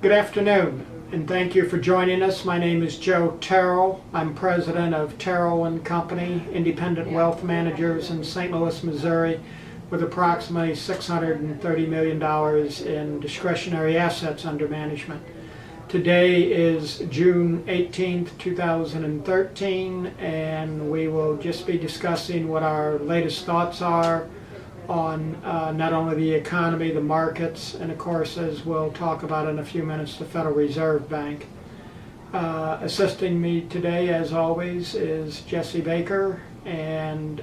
Good afternoon, and thank you for joining us. My name is Joe Terril. I'm president of Terril and Company, independent wealth managers in St. Louis, Missouri, with approximately $630 million in discretionary assets under management. Today is June 18th, 2013, and we will just be discussing what our latest thoughts are on not only the economy, the markets, and of course, as we'll talk about in a few minutes, the Federal Reserve Bank. Assisting me today, as always, is Jesse Baker. And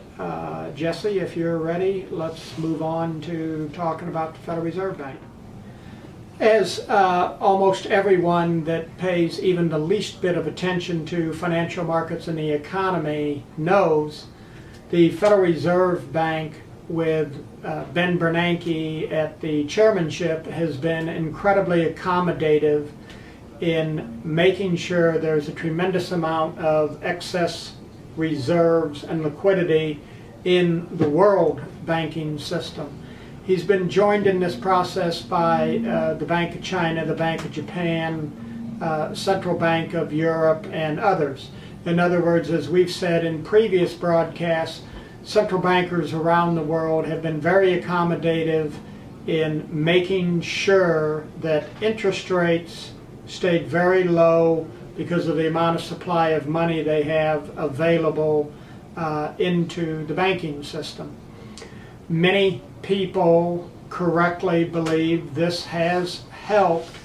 Jesse, if you're ready, let's move on to talking about the Federal Reserve Bank. As almost everyone that pays even the least bit of attention to financial markets and the economy knows, the Federal Reserve Bank with Ben Bernanke at the chairmanship has been incredibly accommodative in making sure there's a tremendous amount of excess reserves and liquidity in the world banking system. He's been joined in this process by the Bank of China, the Bank of Japan, Central Bank of Europe, and others. In other words, as we've said in previous broadcasts, central bankers around the world have been very accommodative in making sure that interest rates stayed very low because of the amount of supply of money they have available into the banking system. Many people correctly believe this has helped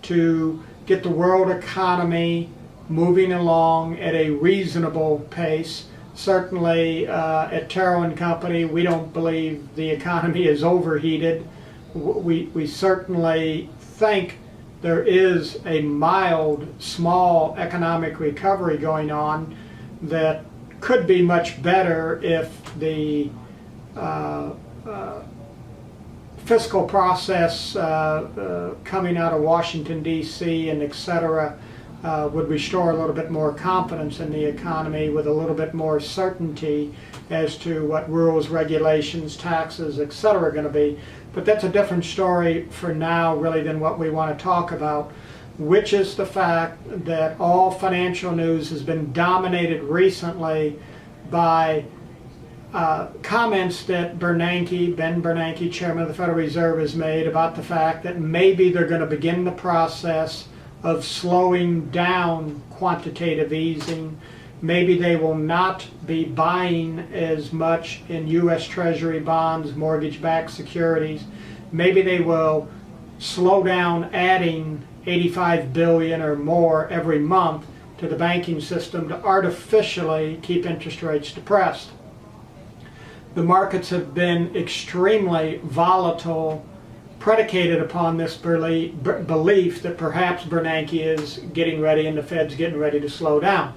to get the world economy moving along at a reasonable pace. Certainly at Terril and Company, we don't believe the economy is overheated. We certainly think there is a mild, small economic recovery going on that could be much better if the fiscal process coming out of Washington, D.C. and et cetera would restore a little bit more confidence in the economy with a little bit more certainty as to what rules, regulations, taxes, et cetera are going to be. But that's a different story for now really than what we want to talk about, which is the fact that all financial news has been dominated recently by comments that Ben Bernanke, chairman of the Federal Reserve, has made about the fact that maybe they're going to begin the process of slowing down quantitative easing. Maybe they will not be buying as much in U.S. Treasury bonds, mortgage-backed securities. Maybe they will slow down adding $85 billion or more every month to the banking system to artificially keep interest rates depressed. The markets have been extremely volatile, predicated upon this belief that perhaps Bernanke is getting ready and the Fed's getting ready to slow down.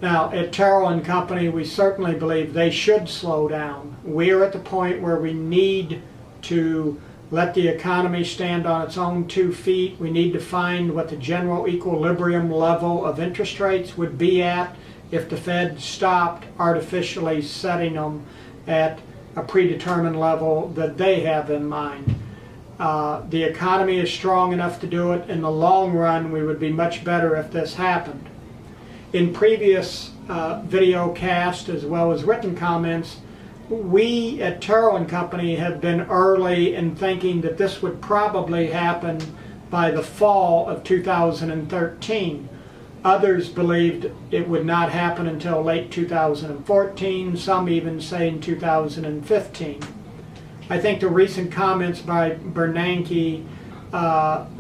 Now, at Terril and Company, we certainly believe they should slow down. We're at the point where we need to let the economy stand on its own 2 feet. We need to find what the general equilibrium level of interest rates would be at if the Fed stopped artificially setting them at a predetermined level that they have in mind. The economy is strong enough to do it. In the long run, we would be much better if this happened. In previous video cast as well as written comments, we at Terril and Company have been early in thinking that this would probably happen by the fall of 2013. Others believed it would not happen until late 2014, some even saying 2015. I think the recent comments by Bernanke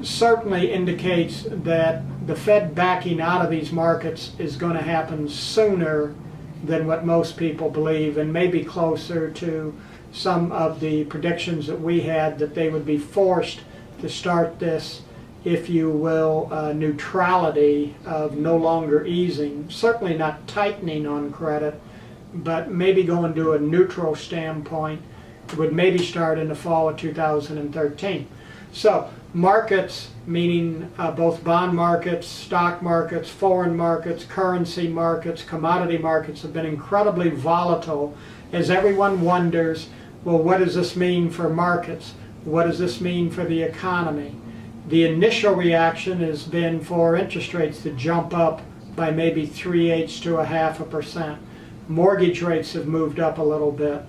certainly indicates that the Fed backing out of these markets is going to happen sooner than what most people believe, and maybe closer to some of the predictions that we had, that they would be forced to start this, if you will, neutrality of no longer easing, certainly not tightening on credit, but maybe going to a neutral standpoint. It would maybe start in the fall of 2013. So markets, meaning both bond markets, stock markets, foreign markets, currency markets, commodity markets, have been incredibly volatile as everyone wonders, well, what does this mean for markets? What does this mean for the economy? The initial reaction has been for interest rates to jump up by maybe 3/8 to 0.5%. Mortgage rates have moved up a little bit.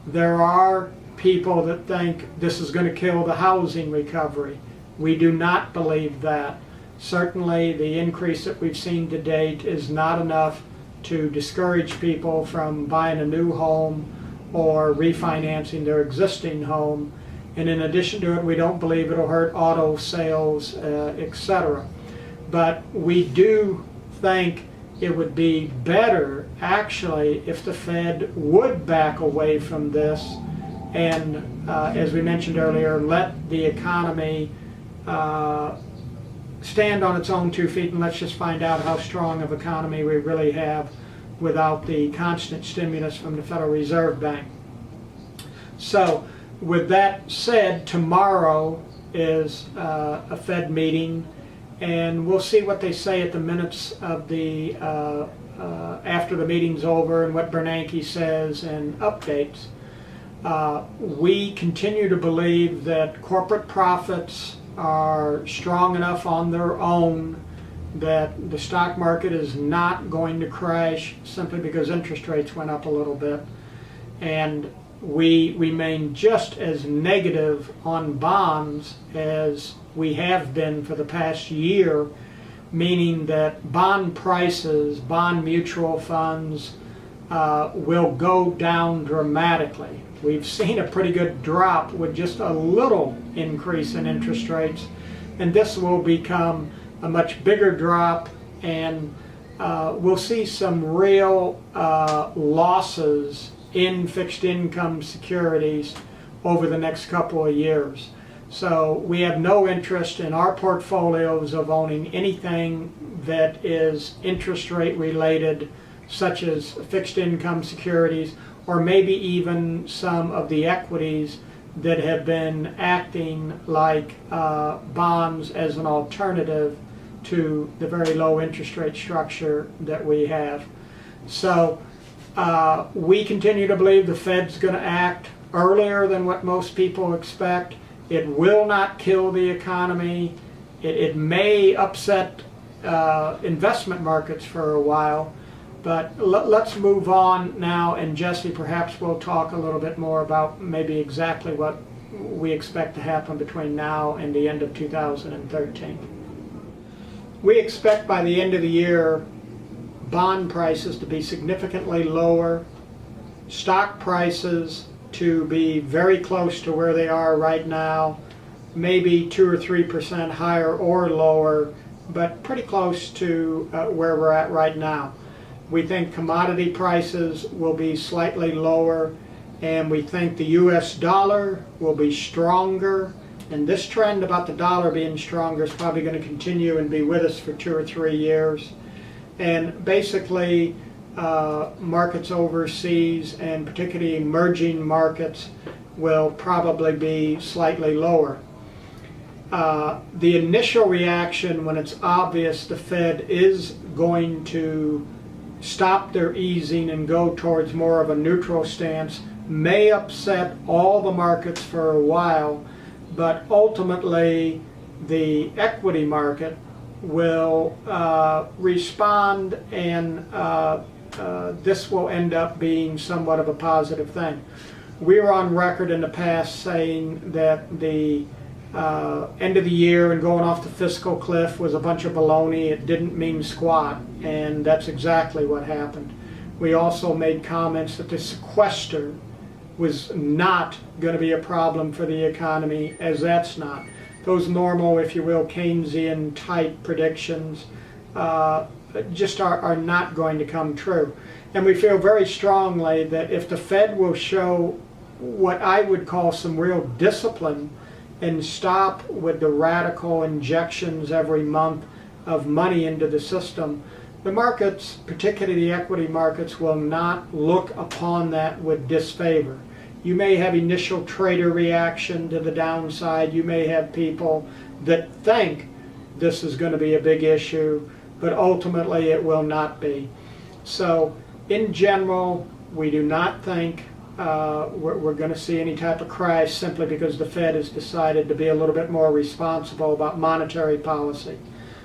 There are people that think this is going to kill the housing recovery. We do not believe that. Certainly the increase that we've seen to date is not enough to discourage people from buying a new home or refinancing their existing home. And in addition to it, we don't believe it'll hurt auto sales, etc. But we do think it would be better, actually, if the Fed would back away from this and, as we mentioned earlier, let the economy stand on its own 2 feet, and let's just find out how strong of economy we really have without the constant stimulus from the Federal Reserve Bank. So, with that said, tomorrow is a Fed meeting, and we'll see what they say at the minutes of the after the meeting's over and what Bernanke says and updates. We continue to believe that corporate profits are strong enough on their own that the stock market is not going to crash simply because interest rates went up a little bit. And we remain just as negative on bonds as we have been for the past year, meaning that bond prices, bond mutual funds will go down dramatically. We've seen a pretty good drop with just a little increase in interest rates, and this will become a much bigger drop, and we'll see some real losses in fixed income securities over the next couple of years. So we have no interest in our portfolios of owning anything that is interest rate related, such as fixed income securities, or maybe even some of the equities that have been acting like bonds as an alternative to the very low interest rate structure that we have. So we continue to believe the Fed's going to act earlier than what most people expect. It will not kill the economy. It may upset investment markets for a while. But let's move on now, and Jesse, perhaps we'll talk a little bit more about maybe exactly what we expect to happen between now and the end of 2013. We expect by the end of the year bond prices to be significantly lower, stock prices to be very close to where they are right now, maybe 2 or 3% higher or lower, but pretty close to where we're at right now. We think commodity prices will be slightly lower, and we think the US dollar will be stronger. And this trend about the dollar being stronger is probably going to continue and be with us for 2 or 3 years. And basically, markets overseas, and particularly emerging markets, will probably be slightly lower. The initial reaction, when it's obvious the Fed is going to stop their easing and go towards more of a neutral stance, may upset all the markets for a while, but ultimately the equity market will respond, and this will end up being somewhat of a positive thing. We were on record in the past saying that the end of the year and going off the fiscal cliff was a bunch of baloney. It didn't mean squat, and that's exactly what happened. We also made comments that the sequester was not going to be a problem for the economy, as that's not. Those normal, if you will, Keynesian type predictions just are not going to come true. And we feel very strongly that if the Fed will show what I would call some real discipline and stop with the radical injections every month of money into the system, the markets, particularly the equity markets, will not look upon that with disfavor. You may have initial trader reaction to the downside. You may have people that think this is going to be a big issue, but ultimately it will not be. So in general, we do not think we're going to see any type of crash simply because the Fed has decided to be a little bit more responsible about monetary policy.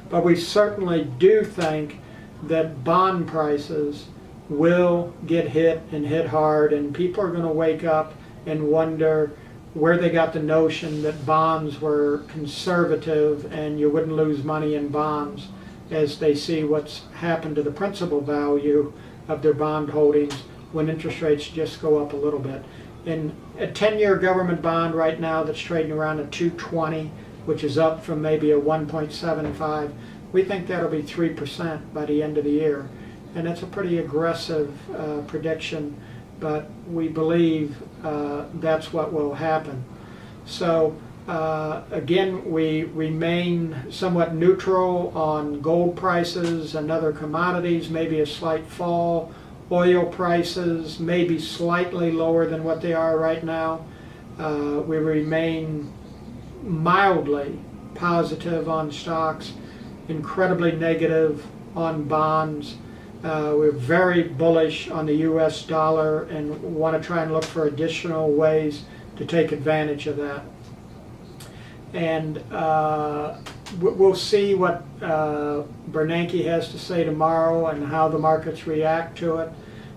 But we certainly do think that bond prices will get hit and hit hard, and people are going to wake up and wonder where they got the notion that bonds were conservative and you wouldn't lose money in bonds, as they see what's happened to the principal value of their bond holdings when interest rates just go up a little bit. In a 10-year government bond right now that's trading around a 2.20, which is up from maybe a 1.75, we think that'll be 3% by the end of the year. And that's a pretty aggressive prediction, but we believe that's what will happen. So again, we remain somewhat neutral on gold prices and other commodities, maybe a slight fall. Oil prices may be slightly lower than what they are right now. We remain mildly positive on stocks, incredibly negative on bonds. We're very bullish on the US dollar and want to try and look for additional ways to take advantage of that. And we'll see what Bernanke has to say tomorrow and how the markets react to it.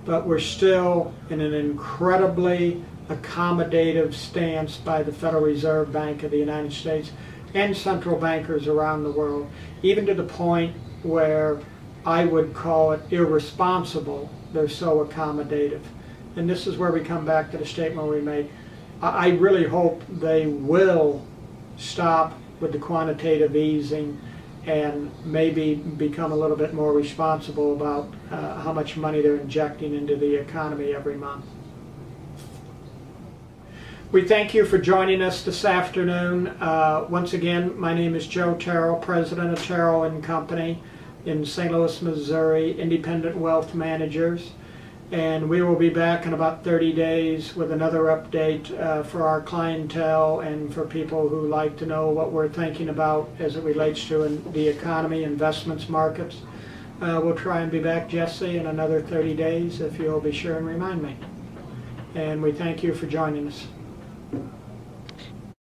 But we're still in an incredibly accommodative stance by the Federal Reserve Bank of the United States and central bankers around the world, even to the point where I would call it irresponsible. They're so accommodative. And this is where we come back to the statement we made. I really hope they will stop with the quantitative easing and maybe become a little bit more responsible about how much money they're injecting into the economy every month. We thank you for joining us this afternoon. Once again, my name is Joe Terril, President of Terril and Company in St. Louis, Missouri, Independent Wealth Managers. And we will be back in about 30 days with another update for our clientele and for people who like to know what we're thinking about as it relates to the economy, investments, markets. We'll try and be back, Jesse, in another 30 days if you'll be sure and remind me. And we thank you for joining us.